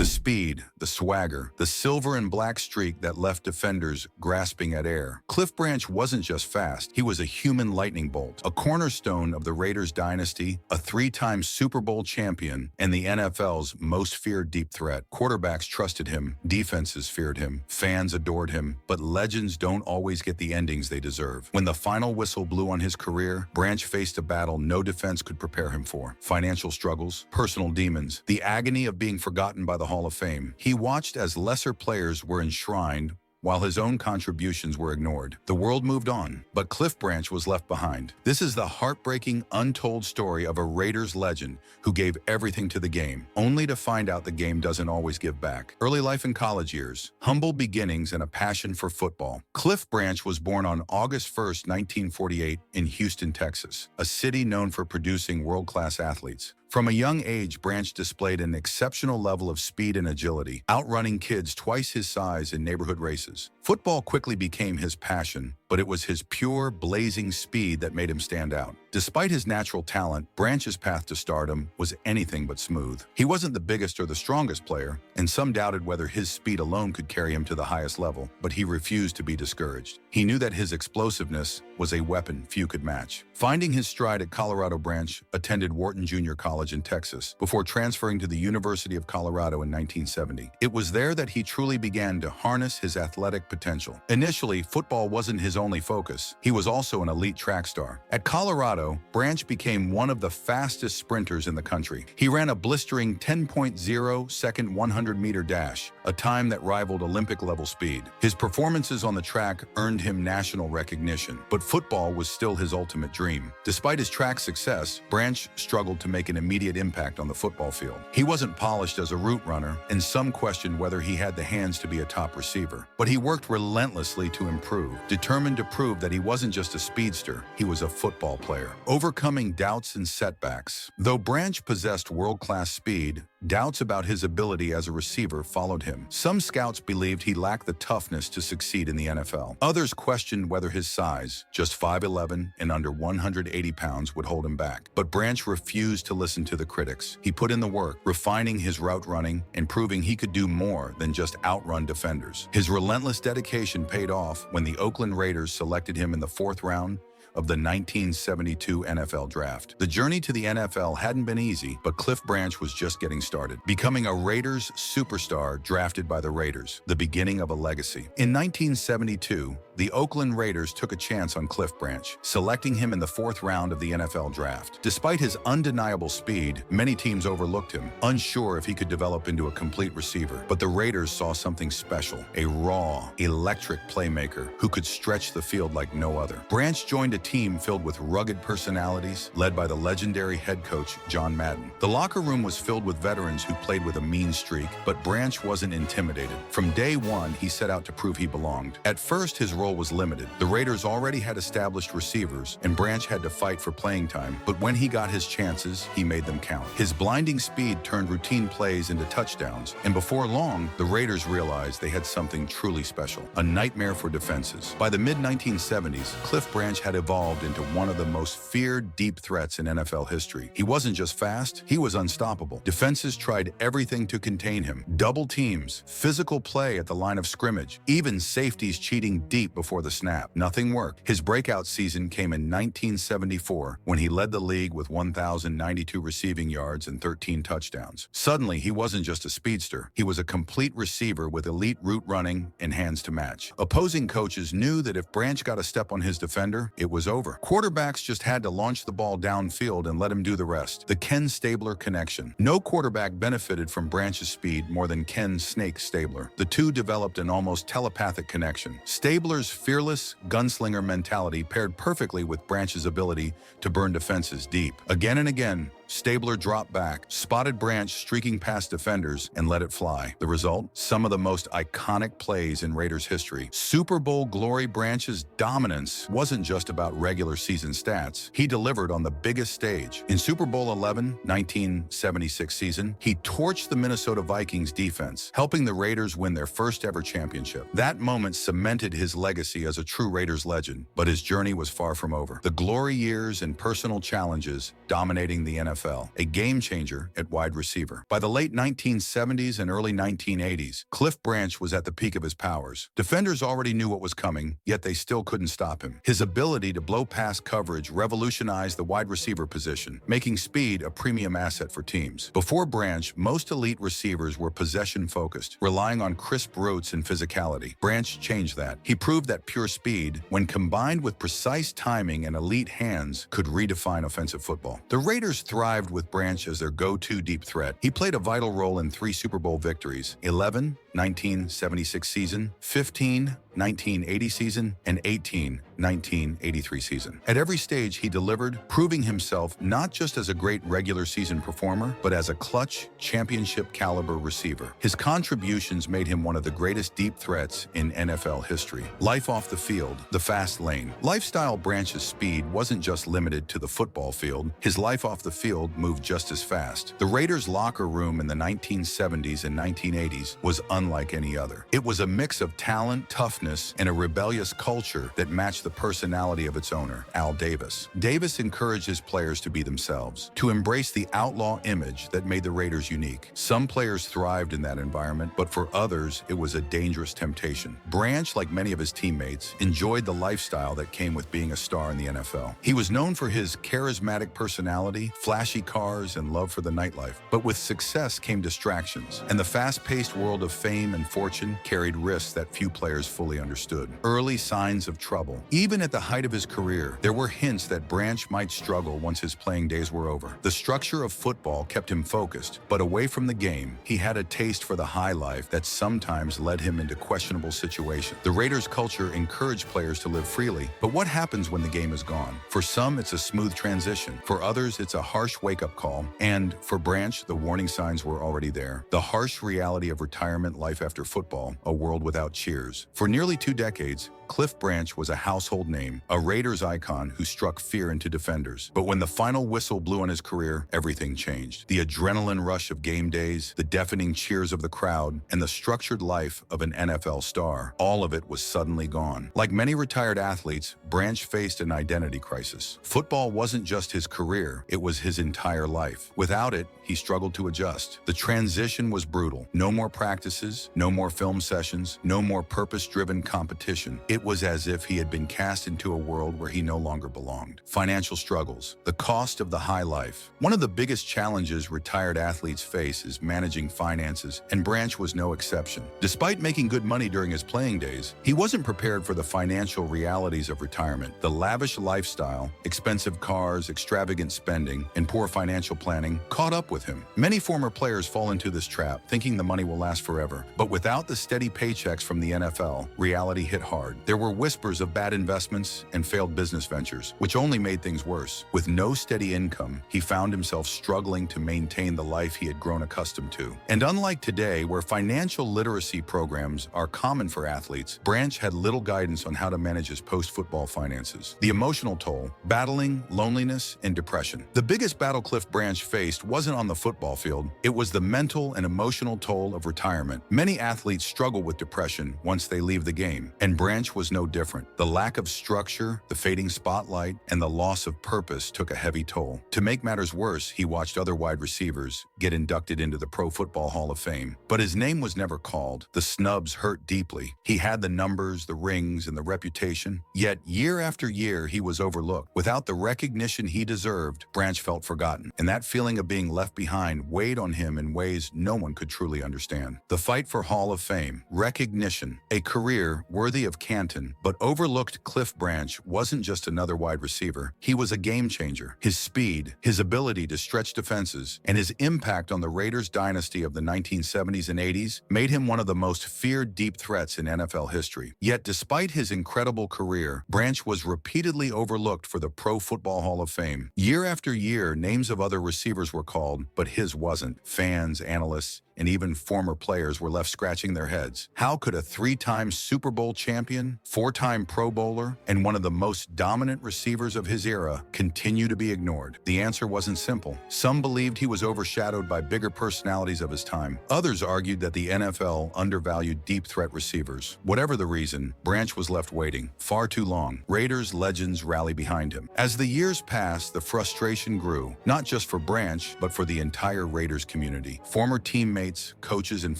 The speed, the swagger, the silver and black streak that left defenders grasping at air. Cliff Branch wasn't just fast, he was a human lightning bolt, a cornerstone of the Raiders dynasty, a three-time Super Bowl champion, and the NFL's most feared deep threat. Quarterbacks trusted him, defenses feared him, fans adored him, but legends don't always get the endings they deserve. When the final whistle blew on his career, Branch faced a battle no defense could prepare him for. Financial struggles, personal demons, the agony of being forgotten by the Hall of Fame. He watched as lesser players were enshrined while his own contributions were ignored. The world moved on, but Cliff Branch was left behind. This is the heartbreaking, untold story of a Raiders legend who gave everything to the game, only to find out the game doesn't always give back. Early life and college years, humble beginnings and a passion for football. Cliff Branch was born on August 1st, 1948 in Houston, Texas, a city known for producing world-class athletes. From a young age, Branch displayed an exceptional level of speed and agility, outrunning kids twice his size in neighborhood races. Football quickly became his passion, but it was his pure, blazing speed that made him stand out. Despite his natural talent, Branch's path to stardom was anything but smooth. He wasn't the biggest or the strongest player, and some doubted whether his speed alone could carry him to the highest level, but he refused to be discouraged. He knew that his explosiveness was a weapon few could match. Finding his stride at Colorado, Branch attended Wharton Junior College in Texas before transferring to the University of Colorado in 1970. It was there that he truly began to harness his athletic potential. Initially, football wasn't his only focus. He was also an elite track star. At Colorado, Branch became one of the fastest sprinters in the country. He ran a blistering 10.0-second 100-meter dash, a time that rivaled Olympic-level speed. His performances on the track earned him national recognition, but football was still his ultimate dream. Despite his track success, Branch struggled to make an immediate impact on the football field. He wasn't polished as a route runner, and some questioned whether he had the hands to be a top receiver. But he worked relentlessly to improve, determined to prove that he wasn't just a speedster, he was a football player. Overcoming doubts and setbacks. Though Branch possessed world-class speed, doubts about his ability as a receiver followed him. Some scouts believed he lacked the toughness to succeed in the NFL. Others questioned whether his size, just 5'11" and under 180 pounds, would hold him back. But Branch refused to listen to the critics. He put in the work, refining his route running and proving he could do more than just outrun defenders. His relentless dedication paid off when the Oakland Raiders selected him in the 4th round of the 1972 NFL Draft. The journey to the NFL hadn't been easy, but Cliff Branch was just getting started, becoming a Raiders superstar drafted by the Raiders, the beginning of a legacy. In 1972, the Oakland Raiders took a chance on Cliff Branch, selecting him in the 4th round of the NFL Draft. Despite his undeniable speed, many teams overlooked him, unsure if he could develop into a complete receiver. But the Raiders saw something special, a raw, electric playmaker who could stretch the field like no other. Branch joined a team filled with rugged personalities, led by the legendary head coach John Madden. The locker room was filled with veterans who played with a mean streak, but Branch wasn't intimidated. From day one, he set out to prove he belonged. At first, his role was limited. The Raiders already had established receivers, and Branch had to fight for playing time, but when he got his chances, he made them count. His blinding speed turned routine plays into touchdowns, and before long, the Raiders realized they had something truly special, a nightmare for defenses. By the mid-1970s, Cliff Branch had evolved into one of the most feared deep threats in NFL history. He wasn't just fast, he was unstoppable. Defenses tried everything to contain him. Double teams, physical play at the line of scrimmage, even safeties cheating deep before the snap. Nothing worked. His breakout season came in 1974 when he led the league with 1,092 receiving yards and 13 touchdowns. Suddenly, he wasn't just a speedster. He was a complete receiver with elite route running and hands to match. Opposing coaches knew that if Branch got a step on his defender, it was over. Quarterbacks just had to launch the ball downfield and let him do the rest. The Ken Stabler connection. No quarterback benefited from Branch's speed more than Ken "Snake" Stabler. The two developed an almost telepathic connection. Stabler's fearless gunslinger mentality paired perfectly with Branch's ability to burn defenses deep. Again and again, Stabler dropped back, spotted Branch streaking past defenders, and let it fly. The result? Some of the most iconic plays in Raiders history. Super Bowl glory. Branch's dominance wasn't just about regular season stats. He delivered on the biggest stage. In Super Bowl 11, 1976 season, he torched the Minnesota Vikings defense, helping the Raiders win their first ever championship. That moment cemented his legacy as a true Raiders legend, but his journey was far from over. The glory years and personal challenges dominating the NFL NFL, a game changer at wide receiver. By the late 1970s and early 1980s, Cliff Branch was at the peak of his powers. Defenders already knew what was coming, yet they still couldn't stop him. His ability to blow past coverage revolutionized the wide receiver position, making speed a premium asset for teams. Before Branch, most elite receivers were possession-focused, relying on crisp routes and physicality. Branch changed that. He proved that pure speed, when combined with precise timing and elite hands, could redefine offensive football. The Raiders thrived with Branch as their go-to deep threat. He played a vital role in 3 Super Bowl victories: 11, 1976 season, 15, 1980 season, and 18, 1983 season. At every stage, he delivered, proving himself not just as a great regular season performer, but as a clutch, championship-caliber receiver. His contributions made him one of the greatest deep threats in NFL history. Life off the field, the fast lane. Lifestyle Branch's speed wasn't just limited to the football field. His life off the field moved just as fast. The Raiders' locker room in the 1970s and 1980s was unlike any other. It was a mix of talent, toughness, and a rebellious culture that matched the personality of its owner, Al Davis. Davis encouraged his players to be themselves, to embrace the outlaw image that made the Raiders unique. Some players thrived in that environment, but for others, it was a dangerous temptation. Branch, like many of his teammates, enjoyed the lifestyle that came with being a star in the NFL. He was known for his charismatic personality, flashy cars, and love for the nightlife. But with success came distractions, and the fast-paced world of fame and fortune carried risks that few players fully understood. Early signs of trouble. Even at the height of his career, there were hints that Branch might struggle once his playing days were over. The structure of football kept him focused, but away from the game, he had a taste for the high life that sometimes led him into questionable situations. The Raiders' culture encouraged players to live freely, but what happens when the game is gone? For some, it's a smooth transition. For others, it's a harsh wake-up call. And for Branch, the warning signs were already there. The harsh reality of retirement life after football, a world without cheers. For nearly 2 decades, Cliff Branch was a household name, a Raiders icon who struck fear into defenders. But when the final whistle blew on his career, everything changed. The adrenaline rush of game days, the deafening cheers of the crowd, and the structured life of an NFL star, all of it was suddenly gone. Like many retired athletes, Branch faced an identity crisis. Football wasn't just his career, it was his entire life. Without it, he struggled to adjust. The transition was brutal. No more practices, no more film sessions, no more purpose-driven competition. It was as if he had been cast into a world where he no longer belonged. Financial struggles, the cost of the high life. One of the biggest challenges retired athletes face is managing finances, and Branch was no exception. Despite making good money during his playing days, he wasn't prepared for the financial realities of retirement. The lavish lifestyle, expensive cars, extravagant spending, and poor financial planning caught up with him. Many former players fall into this trap, thinking the money will last forever. But without the steady paychecks from the NFL, reality hit hard. There were whispers of bad investments and failed business ventures, which only made things worse. With no steady income, he found himself struggling to maintain the life he had grown accustomed to. And unlike today, where financial literacy programs are common for athletes, Branch had little guidance on how to manage his post-football finances. The emotional toll, battling loneliness and depression. The biggest battle Cliff Branch faced wasn't on the football field, it was the mental and emotional toll of retirement. Many athletes struggle with depression once they leave the game, and Branch was no different. The lack of structure, the fading spotlight, and the loss of purpose took a heavy toll. To make matters worse, he watched other wide receivers get inducted into the Pro Football Hall of Fame. But his name was never called. The snubs hurt deeply. He had the numbers, the rings, and the reputation. Yet, year after year, he was overlooked. Without the recognition he deserved, Branch felt forgotten. And that feeling of being left behind weighed on him in ways no one could truly understand. The fight for Hall of Fame, recognition, a career worthy of Canton, but overlooked Cliff Branch wasn't just another wide receiver. He was a game changer. His speed, his ability to stretch defenses, and his impact on the Raiders dynasty of the 1970s and 80s made him one of the most feared deep threats in NFL history. Yet despite his incredible career, Branch was repeatedly overlooked for the Pro Football Hall of Fame. Year after year, names of other receivers were called, but his wasn't. Fans, analysts, and even former players were left scratching their heads. How could a three-time Super Bowl champion, four-time Pro Bowler, and one of the most dominant receivers of his era continue to be ignored? The answer wasn't simple. Some believed he was overshadowed by bigger personalities of his time. Others argued that the NFL undervalued deep threat receivers. Whatever the reason, Branch was left waiting far too long. Raiders legends rally behind him. As the years passed, the frustration grew, not just for Branch, but for the entire Raiders community. Former teammates, coaches, and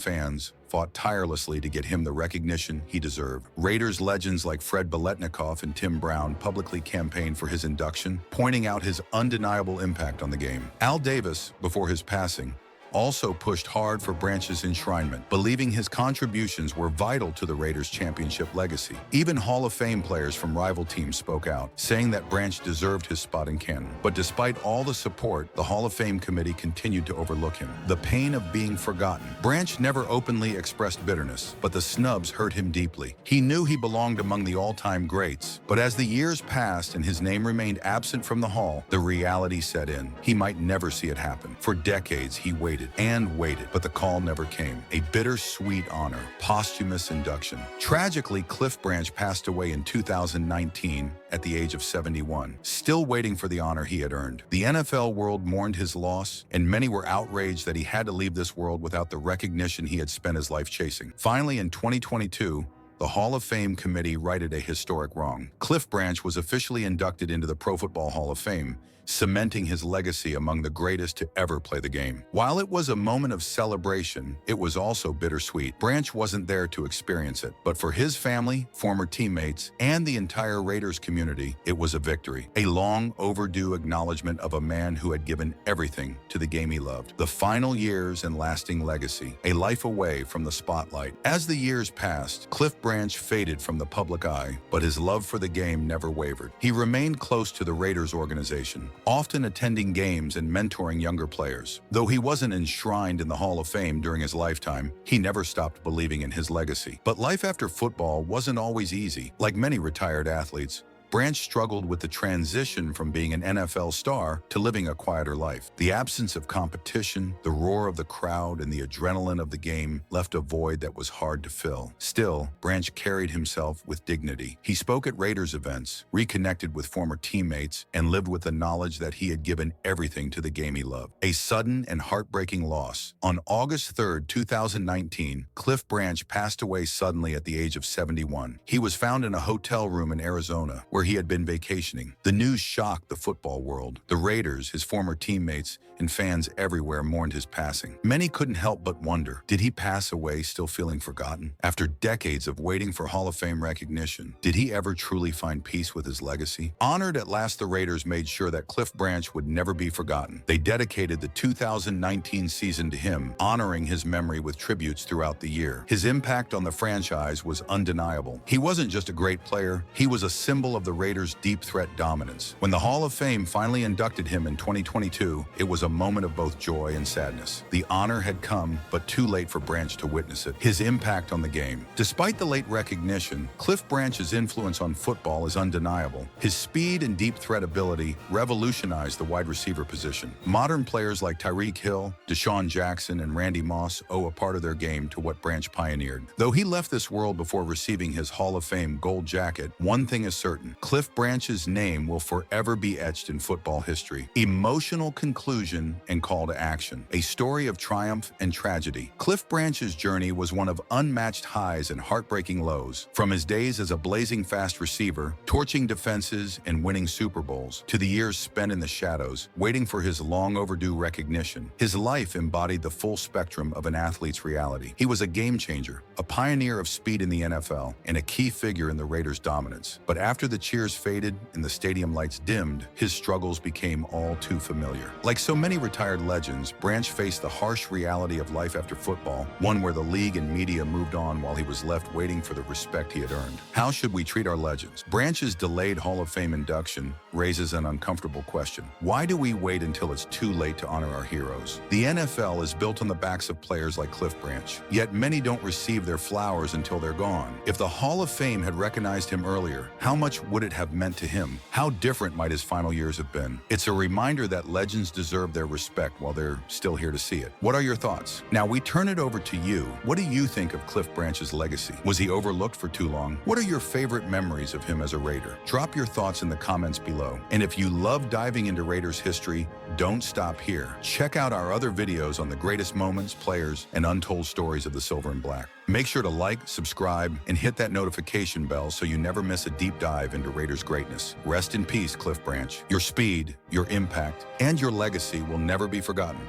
fans fought tirelessly to get him the recognition he deserved. Raiders legends like Biletnikoff and Tim Brown publicly campaigned for his induction, pointing out his undeniable impact on the game. Al Davis, before his passing, also pushed hard for Branch's enshrinement, believing his contributions were vital to the Raiders' championship legacy. Even Hall of Fame players from rival teams spoke out, saying that Branch deserved his spot in canon. But despite all the support, the Hall of Fame committee continued to overlook him. The pain of being forgotten. Branch never openly expressed bitterness, but the snubs hurt him deeply. He knew he belonged among the all-time greats, but as the years passed and his name remained absent from the Hall, the reality set in. He might never see it happen. For decades, he waited and waited, but the call never came. A bittersweet honor, posthumous induction. Tragically, Cliff Branch passed away in 2019 at the age of 71, still waiting for the honor he had earned. The NFL world mourned his loss, and many were outraged that he had to leave this world without the recognition he had spent his life chasing. Finally, in 2022, the Hall of Fame committee righted a historic wrong. Cliff Branch was officially inducted into the Pro Football Hall of Fame, cementing his legacy among the greatest to ever play the game. While it was a moment of celebration, it was also bittersweet. Branch wasn't there to experience it, but for his family, former teammates, and the entire Raiders community, it was a victory. A long overdue acknowledgement of a man who had given everything to the game he loved. The final years and lasting legacy, a life away from the spotlight. As the years passed, Cliff Branch faded from the public eye, but his love for the game never wavered. He remained close to the Raiders organization, often attending games and mentoring younger players. Though he wasn't enshrined in the Hall of Fame during his lifetime, he never stopped believing in his legacy. But life after football wasn't always easy. Like many retired athletes, Branch struggled with the transition from being an NFL star to living a quieter life. The absence of competition, the roar of the crowd, and the adrenaline of the game left a void that was hard to fill. Still, Branch carried himself with dignity. He spoke at Raiders events, reconnected with former teammates, and lived with the knowledge that he had given everything to the game he loved. A sudden and heartbreaking loss. On August 3rd, 2019, Cliff Branch passed away suddenly at the age of 71. He was found in a hotel room in Arizona, where he had been vacationing. The news shocked the football world. The Raiders, his former teammates, and fans everywhere mourned his passing. Many couldn't help but wonder, did he pass away still feeling forgotten? After decades of waiting for Hall of Fame recognition, did he ever truly find peace with his legacy? Honored at last, the Raiders made sure that Cliff Branch would never be forgotten. They dedicated the 2019 season to him, honoring his memory with tributes throughout the year. His impact on the franchise was undeniable. He wasn't just a great player, he was a symbol of the Raiders' deep threat dominance. When the Hall of Fame finally inducted him in 2022, it was a moment of both joy and sadness. The honor had come, but too late for Branch to witness it. His impact on the game. Despite the late recognition, Cliff Branch's influence on football is undeniable. His speed and deep threat ability revolutionized the wide receiver position. Modern players like Tyreek Hill, Deshaun Jackson, and Randy Moss owe a part of their game to what Branch pioneered. Though he left this world before receiving his Hall of Fame gold jacket, one thing is certain: Cliff Branch's name will forever be etched in football history. Emotional conclusion and call to action. A story of triumph and tragedy. Cliff Branch's journey was one of unmatched highs and heartbreaking lows. From his days as a blazing fast receiver, torching defenses and winning Super Bowls, to the years spent in the shadows, waiting for his long overdue recognition, his life embodied the full spectrum of an athlete's reality. He was a game changer, a pioneer of speed in the NFL, and a key figure in the Raiders' dominance. But after the cheers faded and the stadium lights dimmed, his struggles became all too familiar. Like so many retired legends, Branch faced the harsh reality of life after football, one where the league and media moved on while he was left waiting for the respect he had earned. How should we treat our legends? Branch's delayed Hall of Fame induction raises an uncomfortable question. Why do we wait until it's too late to honor our heroes? The NFL is built on the backs of players like Cliff Branch, yet many don't receive their flowers until they're gone. If the Hall of Fame had recognized him earlier, how much would it have meant to him? How different might his final years have been? It's a reminder that legends deserve their respect while they're still here to see it. What are your thoughts? Now we turn it over to you. What do you think of Cliff Branch's legacy? Was he overlooked for too long? What are your favorite memories of him as a Raider? Drop your thoughts in the comments below. And if you love diving into Raiders history, don't stop here. Check out our other videos on the greatest moments, players, and untold stories of the Silver and Black. Make sure to like, subscribe, and hit that notification bell so you never miss a deep dive into Raiders greatness. Rest in peace, Cliff Branch. Your speed, your impact, and your legacy will never be forgotten.